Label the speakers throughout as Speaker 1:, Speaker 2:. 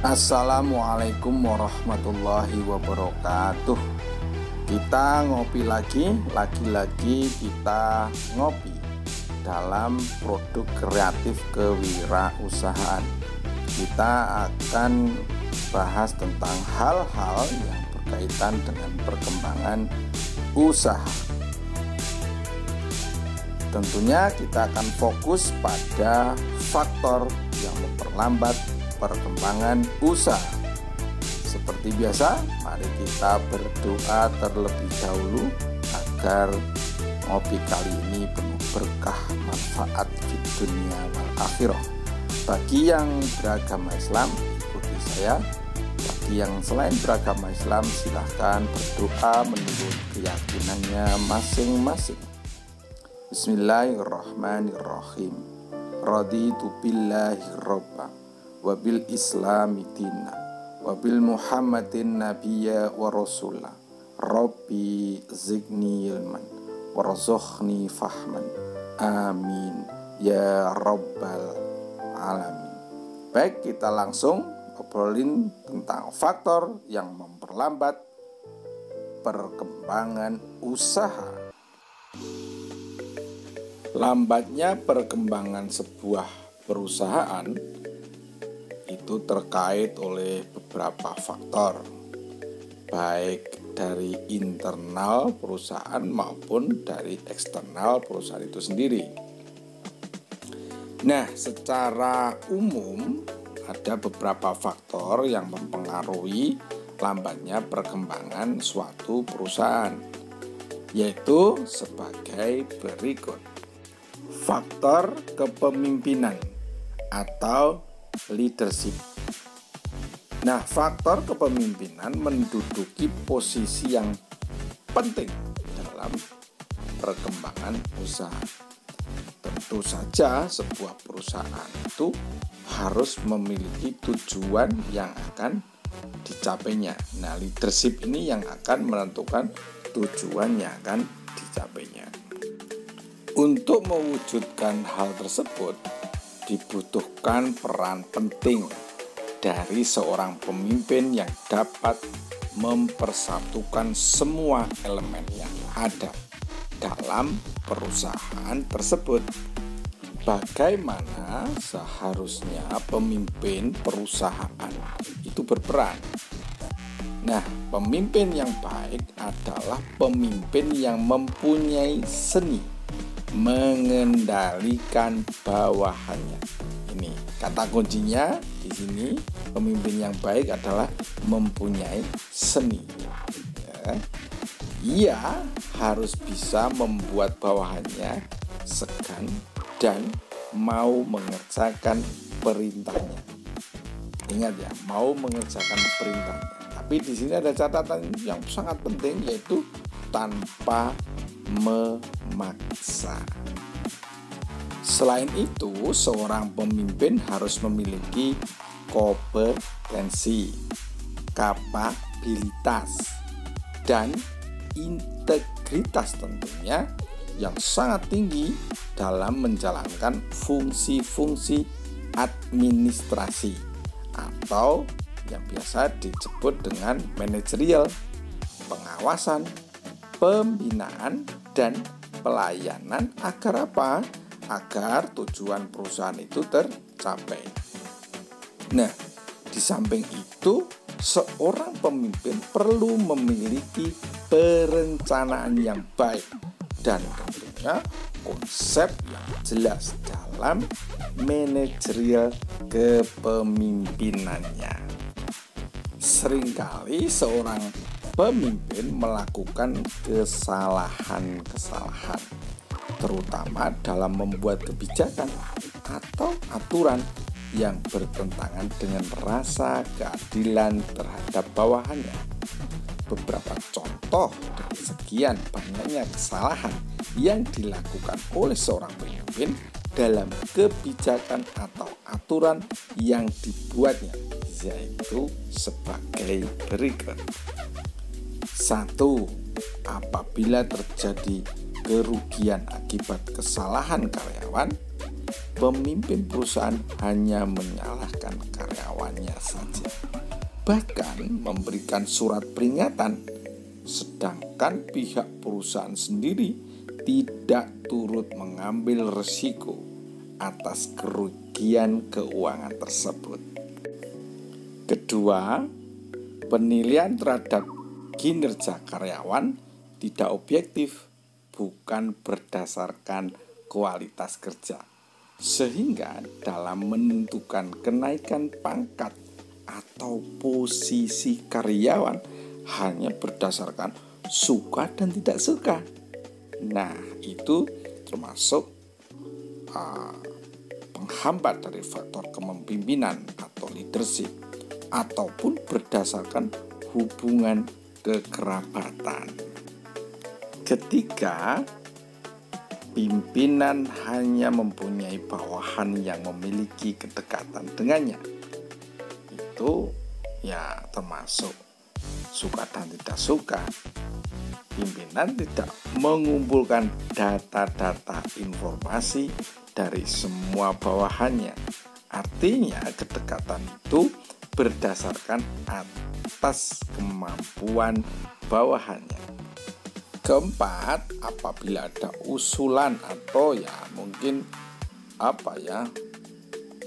Speaker 1: Assalamualaikum warahmatullahi wabarakatuh. Kita ngopi lagi kita ngopi dalam produk kreatif kewirausahaan. Kita akan bahas tentang hal-hal yang berkaitan dengan perkembangan usaha. Tentunya kita akan fokus pada faktor yang memperlambat perkembangan usaha. Seperti biasa, mari kita berdoa terlebih dahulu agar ngopi kali ini penuh berkah manfaat di dunia wal akhirah. Bagi yang beragama Islam, ikuti saya. Bagi yang selain beragama Islam, silahkan berdoa menurut keyakinannya masing-masing. Bismillahirrahmanirrahim. Raditu billahi robba wabil islami dina wabil muhammadin nabiyya wa rasulah rabbi zidni ilman warzuqni fahman amin ya rabbal alamin. Baik, kita langsung ngobrolin tentang faktor yang memperlambat perkembangan usaha. Lambatnya perkembangan sebuah perusahaan itu terkait oleh beberapa faktor, baik dari internal perusahaan maupun dari eksternal perusahaan itu sendiri. Nah, secara umum ada beberapa faktor yang mempengaruhi lambatnya perkembangan suatu perusahaan, yaitu sebagai berikut. Faktor kepemimpinan atau leadership. Nah, faktor kepemimpinan menduduki posisi yang penting dalam perkembangan usaha. Tentu saja sebuah perusahaan itu harus memiliki tujuan yang akan dicapainya. Nah, leadership ini yang akan menentukan tujuan yang akan dicapainya. Untuk mewujudkan hal tersebut, dibutuhkan peran penting dari seorang pemimpin yang dapat mempersatukan semua elemen yang ada dalam perusahaan tersebut. Bagaimana seharusnya pemimpin perusahaan itu berperan? Nah, pemimpin yang baik adalah pemimpin yang mempunyai seni mengendalikan bawahannya. Ini kata kuncinya di sini. Pemimpin yang baik adalah mempunyai seni. Ia harus bisa membuat bawahannya segan dan mau mengerjakan perintahnya. Ingat ya, mau mengerjakan perintahnya. Tapi di sini ada catatan yang sangat penting, yaitu tanpa memaksa. Selain itu, seorang pemimpin harus memiliki kompetensi, kapabilitas, dan integritas tentunya yang sangat tinggi dalam menjalankan fungsi-fungsi administrasi atau yang biasa disebut dengan manajerial, pengawasan, pembinaan, dan pelayanan. Agar apa? Agar tujuan perusahaan itu tercapai. Nah, di samping itu, seorang pemimpin perlu memiliki perencanaan yang baik dan tentunya konsep yang jelas dalam manajerial kepemimpinannya. Seringkali seorang pemimpin melakukan kesalahan-kesalahan, terutama dalam membuat kebijakan atau aturan yang bertentangan dengan rasa keadilan terhadap bawahannya. Beberapa contoh dari sekian banyaknya kesalahan yang dilakukan oleh seorang pemimpin dalam kebijakan atau aturan yang dibuatnya, yaitu sebagai berikut. 1. Apabila terjadi kerugian akibat kesalahan karyawan, pemimpin perusahaan hanya menyalahkan karyawan karyawannya saja, bahkan memberikan surat peringatan, sedangkan pihak perusahaan sendiri tidak turut mengambil risiko atas kerugian keuangan tersebut. Kedua, penilaian terhadap kinerja karyawan tidak objektif, bukan berdasarkan kualitas kerja, sehingga dalam menentukan kenaikan pangkat atau posisi karyawan hanya berdasarkan suka dan tidak suka. Nah, itu termasuk penghambat dari faktor kepemimpinan atau leadership, ataupun berdasarkan hubungan kekerabatan. Ketiga, pimpinan hanya mempunyai bawahan yang memiliki kedekatan dengannya. Itu ya termasuk suka dan tidak suka. Pimpinan tidak mengumpulkan data-data informasi dari semua bawahannya. Artinya kedekatan itu berdasarkan atas kemampuan bawahannya. Keempat, apabila ada usulan atau mungkin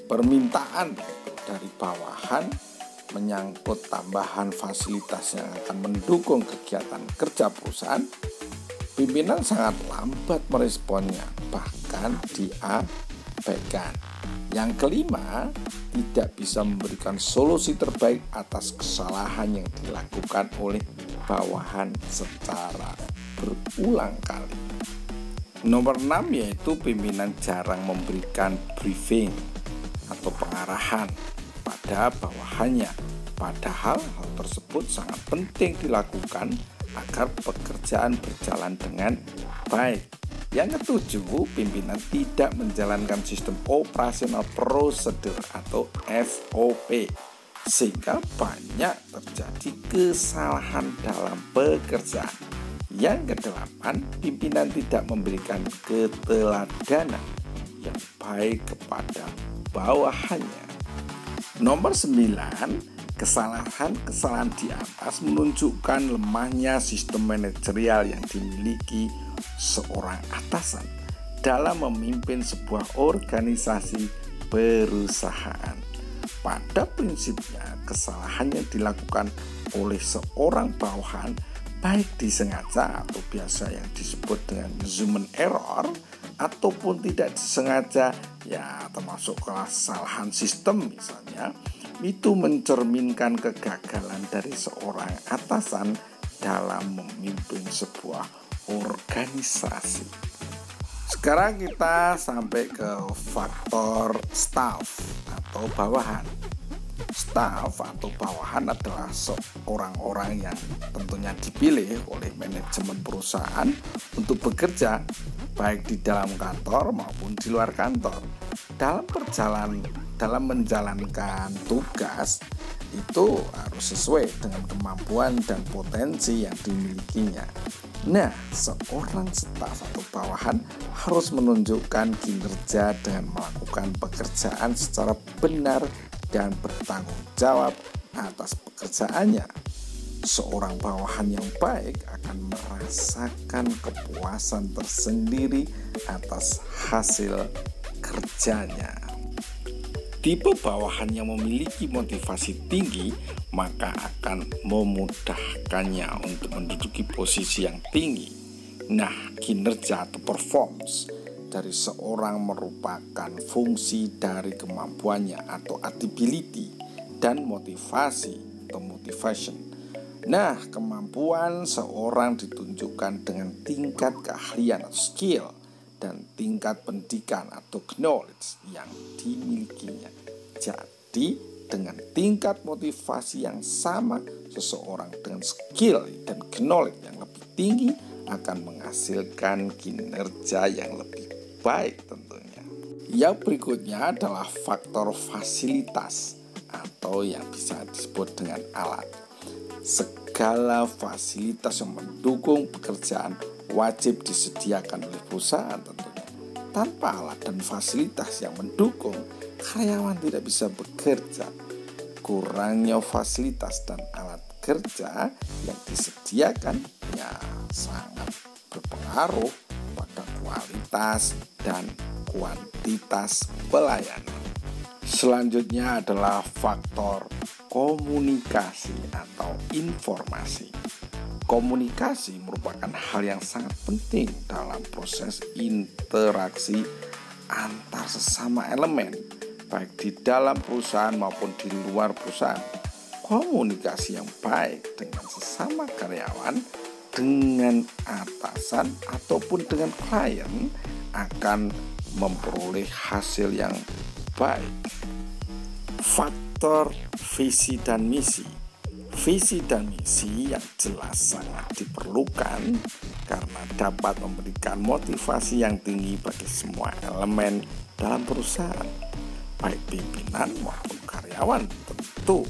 Speaker 1: permintaan dari bawahan menyangkut tambahan fasilitas yang akan mendukung kegiatan kerja perusahaan, pimpinan sangat lambat meresponnya, bahkan diabaikan. Yang kelima, tidak bisa memberikan solusi terbaik atas kesalahan yang dilakukan oleh bawahan secara berulang kali. Nomor 6 yaitu pimpinan jarang memberikan briefing atau pengarahan pada bawahannya, padahal hal tersebut sangat penting dilakukan agar pekerjaan berjalan dengan baik. Yang ketujuh, pimpinan tidak menjalankan sistem operasional prosedur atau SOP, sehingga banyak terjadi kesalahan dalam pekerjaan. Yang kedelapan, pimpinan tidak memberikan keteladanan yang baik kepada bawahannya. Nomor 9, kesalahan di atas menunjukkan lemahnya sistem manajerial yang dimiliki seorang atasan dalam memimpin sebuah organisasi perusahaan. Pada prinsipnya, kesalahan yang dilakukan oleh seorang bawahan, baik disengaja atau biasa yang disebut dengan human error, ataupun tidak disengaja, termasuk kesalahan sistem misalnya, itu mencerminkan kegagalan dari seorang atasan dalam memimpin sebuah organisasi. Sekarang kita sampai ke faktor staff atau bawahan. Staff atau bawahan adalah orang-orang yang tentunya dipilih oleh manajemen perusahaan untuk bekerja baik di dalam kantor maupun di luar kantor. Dalam menjalankan tugas itu harus sesuai dengan kemampuan dan potensi yang dimilikinya. Nah, seorang staf atau bawahan harus menunjukkan kinerja dengan melakukan pekerjaan secara benar dan bertanggung jawab atas pekerjaannya. Seorang bawahan yang baik akan merasakan kepuasan tersendiri atas hasil kerjanya. Tipe bawahan yang memiliki motivasi tinggi maka akan memudahkannya untuk menduduki posisi yang tinggi. Nah, kinerja atau performance dari seorang merupakan fungsi dari kemampuannya atau ability dan motivasi atau motivation. Nah, kemampuan seorang ditunjukkan dengan tingkat keahlian atau skill dan tingkat pendidikan atau knowledge yang dimilikinya. Jadi, dengan tingkat motivasi yang sama, seseorang dengan skill dan knowledge yang lebih tinggi akan menghasilkan kinerja yang lebih baik tentunya. Yang berikutnya adalah faktor fasilitas atau yang bisa disebut dengan alat. Segala fasilitas yang mendukung pekerjaan wajib disediakan oleh perusahaan tentunya. Tanpa alat dan fasilitas yang mendukung, karyawan tidak bisa bekerja. kurangnya fasilitas dan alat kerja yang disediakan ya sangat berpengaruh pada kualitas dan kuantitas pelayanan. Selanjutnya adalah faktor komunikasi atau informasi. Komunikasi merupakan hal yang sangat penting dalam proses interaksi antar sesama elemen, baik di dalam perusahaan maupun di luar perusahaan. Komunikasi yang baik dengan sesama karyawan, dengan atasan, ataupun dengan klien akan memperoleh hasil yang baik. Faktor visi dan misi. Visi dan misi yang jelas sangat diperlukan karena dapat memberikan motivasi yang tinggi bagi semua elemen dalam perusahaan. Baik pimpinan maupun karyawan tentu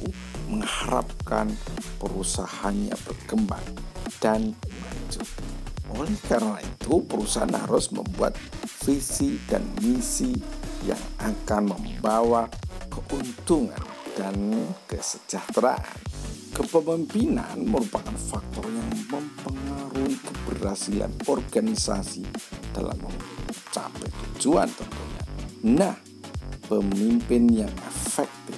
Speaker 1: mengharapkan perusahaannya berkembang dan maju. Oleh karena itu, perusahaan harus membuat visi dan misi yang akan membawa keuntungan dan kesejahteraan. Kepemimpinan merupakan faktor yang mempengaruhi keberhasilan organisasi dalam mencapai tujuan tentunya. Nah, pemimpin yang efektif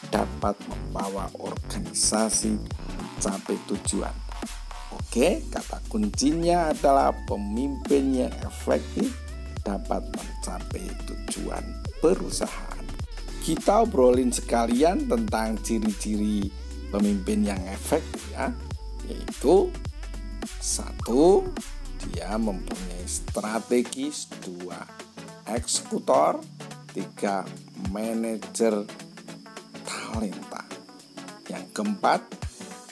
Speaker 1: dapat membawa organisasi mencapai tujuan. Oke, kata kuncinya adalah pemimpin yang efektif dapat mencapai tujuan perusahaan. Kita obrolin sekalian tentang ciri-ciri pemimpin yang efektif ya, yaitu 1. Dia mempunyai strategis, 2. Eksekutor, 3. Manajer talenta. Yang keempat,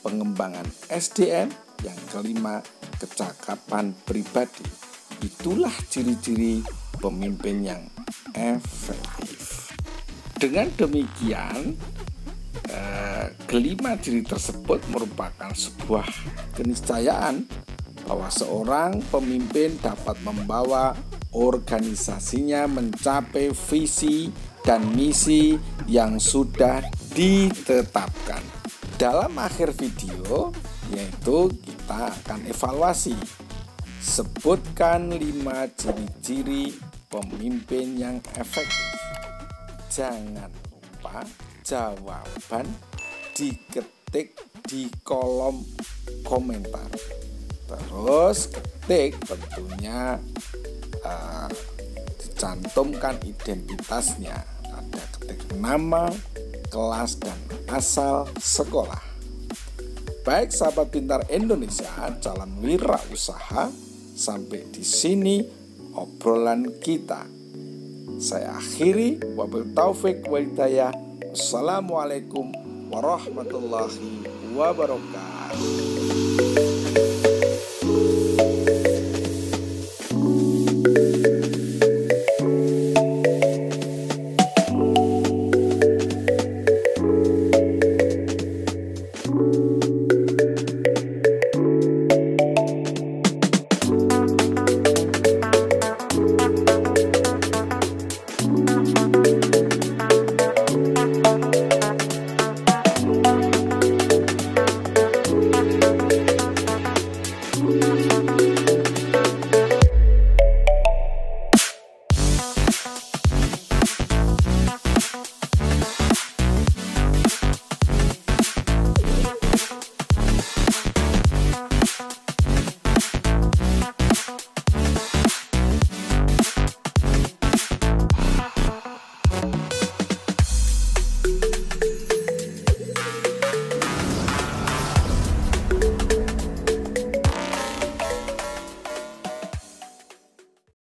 Speaker 1: pengembangan SDM. Yang kelima, kecakapan pribadi. Itulah ciri-ciri pemimpin yang efektif. Dengan demikian, kelima ciri tersebut merupakan sebuah keniscayaan bahwa seorang pemimpin dapat membawa organisasinya mencapai visi dan misi yang sudah ditetapkan. Dalam akhir video, yaitu kita akan evaluasi. Sebutkan 5 ciri-ciri pemimpin yang efektif. Jangan lupa jawaban diketik di kolom komentar. Terus ketik tentunya dicantumkan identitasnya. Ada ketik nama, kelas, dan asal sekolah. Baik sahabat pintar Indonesia, calon wirausaha, sampai di sini obrolan kita. Saya akhiri, wabil taufik wal hidayah. Assalamualaikum warahmatullahi wabarakatuh.